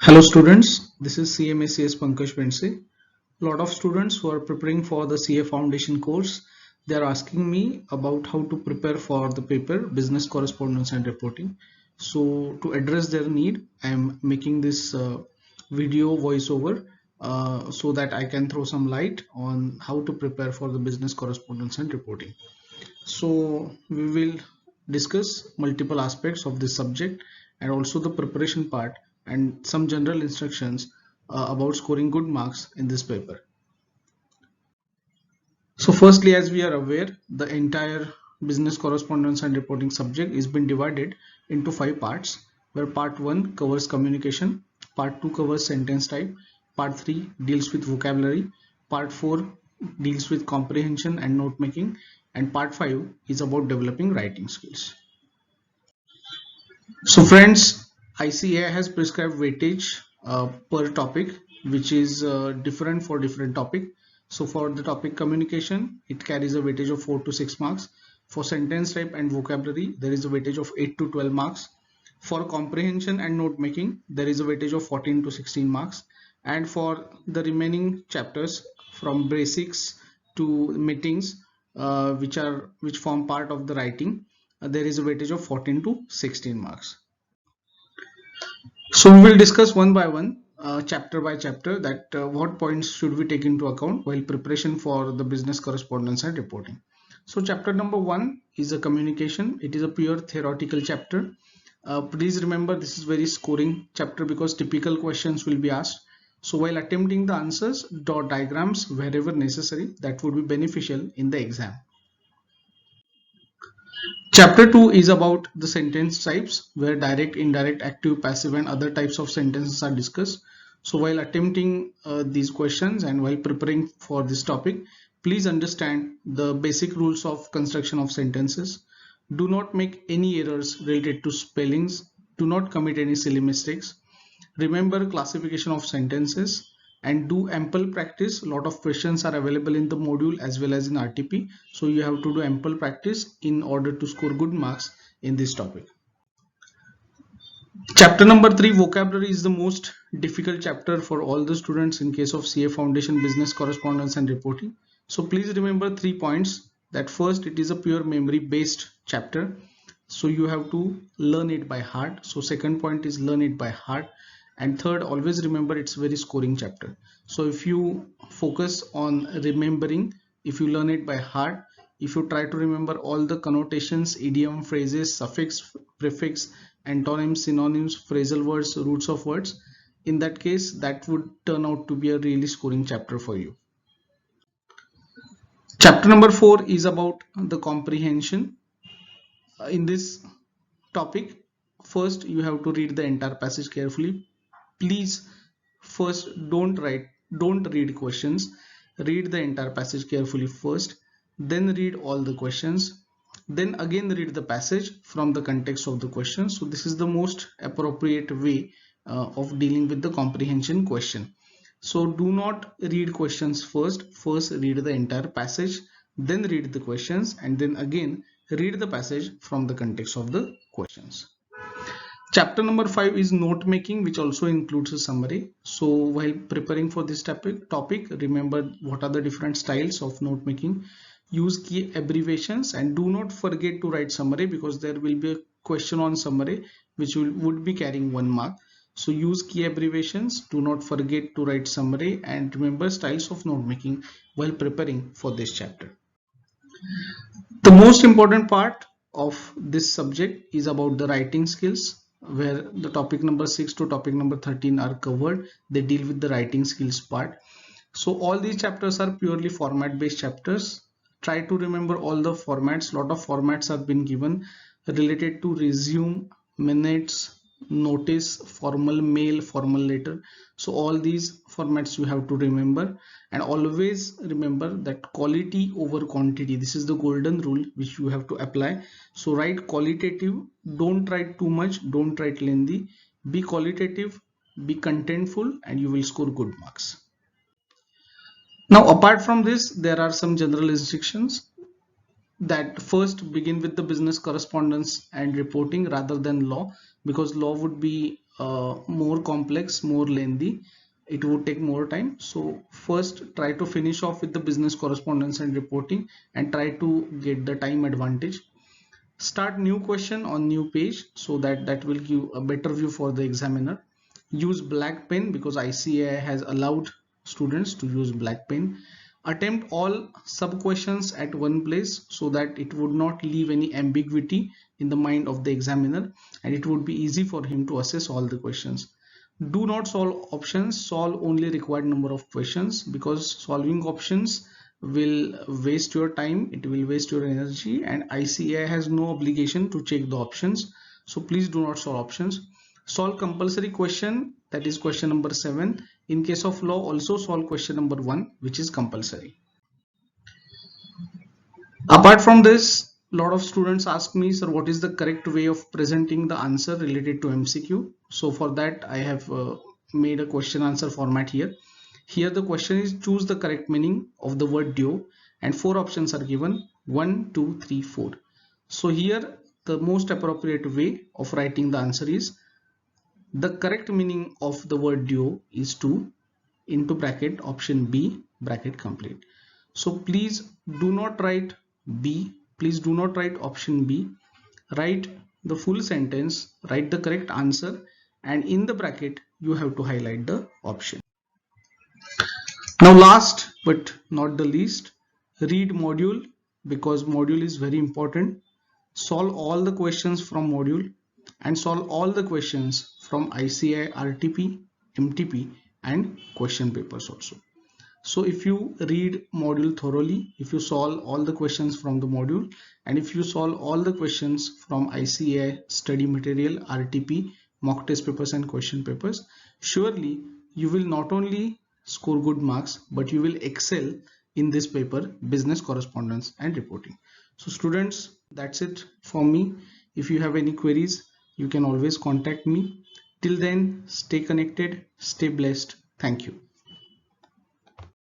Hello students, this is CMACS Pankaj Pense. A lot of students who are preparing for the CA Foundation course, they are asking me about how to prepare for the paper Business Correspondence and Reporting. So to address their need, I am making this video voiceover so that I can throw some light on how to prepare for the Business Correspondence and Reporting. So we will discuss multiple aspects of this subject and also the preparation part and some general instructions about scoring good marks in this paper. So firstly, as we are aware, the entire business correspondence and reporting subject is been divided into 5 parts, where part 1 covers communication, part 2 covers sentence type, part 3 deals with vocabulary, part 4 deals with comprehension and note making, and part 5 is about developing writing skills. So friends, ICA has prescribed weightage per topic, which is different for different topic. So for the topic communication, it carries a weightage of 4 to 6 marks. For sentence type and vocabulary, there is a weightage of 8 to 12 marks. For comprehension and note making, there is a weightage of 14 to 16 marks. And for the remaining chapters from basics to meetings, which form part of the writing, there is a weightage of 14 to 16 marks. So we will discuss one by one, chapter by chapter, that what points should we take into account while preparation for the business correspondence and reporting. So chapter number 1 is a communication. It is a pure theoretical chapter. Please remember, this is very scoring chapter because typical questions will be asked. So while attempting the answers, draw diagrams wherever necessary. That would be beneficial in the exam. Chapter 2 is about the sentence types, where direct, indirect, active, passive and other types of sentences are discussed. So while attempting these questions and while preparing for this topic, please understand the basic rules of construction of sentences. Do not make any errors related to spellings. Do not commit any silly mistakes. Remember classification of sentences and do ample practice. A lot of questions are available in the module as well as in RTP, so you have to do ample practice in order to score good marks in this topic. Chapter number 3, vocabulary, is the most difficult chapter for all the students in case of CA Foundation Business Correspondence and Reporting. So please remember 3 points. That first, it is a pure memory based chapter, so you have to learn it by heart. So second point is learn it by heart, and third, always remember it's very scoring chapter. So if you focus on remembering, if you learn it by heart, if you try to remember all the connotations, idiom, phrases, suffix, prefix, antonyms, synonyms, phrasal words, roots of words, in that case that would turn out to be a really scoring chapter for you. Chapter number 4 is about the comprehension. In this topic, first you have to read the entire passage carefully. Please first don't read questions. Read the entire passage carefully first, then read all the questions, then again read the passage from the context of the question. So this is the most appropriate way of dealing with the comprehension question. So do not read questions first read the entire passage, then read the questions, and then again read the passage from the context of the questions. Chapter number 5 is note making, which also includes a summary. So while preparing for this topic, remember what are the different styles of note making. Use key abbreviations and do not forget to write summary, because there will be a question on summary which would be carrying 1 mark. So use key abbreviations, do not forget to write summary, and remember styles of note making while preparing for this chapter. The most important part of this subject is about the writing skills, where the topic number 6 to topic number 13 are covered. They deal with the writing skills part. So all these chapters are purely format based chapters. Try to remember all the formats. Lot of formats have been given related to resume, minutes, notice, formal mail, formal letter. So all these formats you have to remember, and always remember that quality over quantity. This is the golden rule which you have to apply. So write qualitative, don't write too much, don't write lengthy. Be qualitative, be contentful, and you will score good marks. Now apart from this, there are some general instructions that first begin with the business correspondence and reporting rather than law, because law would be more complex, more lengthy. It would take more time. So first try to finish off with the business correspondence and reporting and try to get the time advantage. Start new question on new page so that will give a better view for the examiner. Use black pen because ICAI has allowed students to use black pen. Attempt all sub questions at one place so that it would not leave any ambiguity in the mind of the examiner and it would be easy for him to assess all the questions. Do not solve options, solve only required number of questions, because solving options will waste your time, it will waste your energy, and ICAI has no obligation to check the options. So please do not solve options. Solve compulsory question, that is question number 7. In case of law, also solve question number 1, which is compulsory. Apart from this, a lot of students ask me, sir, what is the correct way of presenting the answer related to MCQ? So for that, I have made a question answer format here. Here the question is, choose the correct meaning of the word duo, and 4 options are given: 1, 2, 3, 4. So here the most appropriate way of writing the answer is, the correct meaning of the word duo is to, into bracket, option B, bracket complete. So please do not write B, please do not write option B, write the full sentence, write the correct answer, and in the bracket you have to highlight the option. Now last but not the least, read module, because module is very important. Solve all the questions from module and solve all the questions from ICAI RTP, MTP and question papers also. So if you read module thoroughly, if you solve all the questions from the module, and if you solve all the questions from ICAI study material, RTP, mock test papers and question papers, surely you will not only score good marks, but you will excel in this paper, business correspondence and reporting. So students, that's it for me. If you have any queries, you can always contact me. Till then, stay connected, stay blessed. Thank you.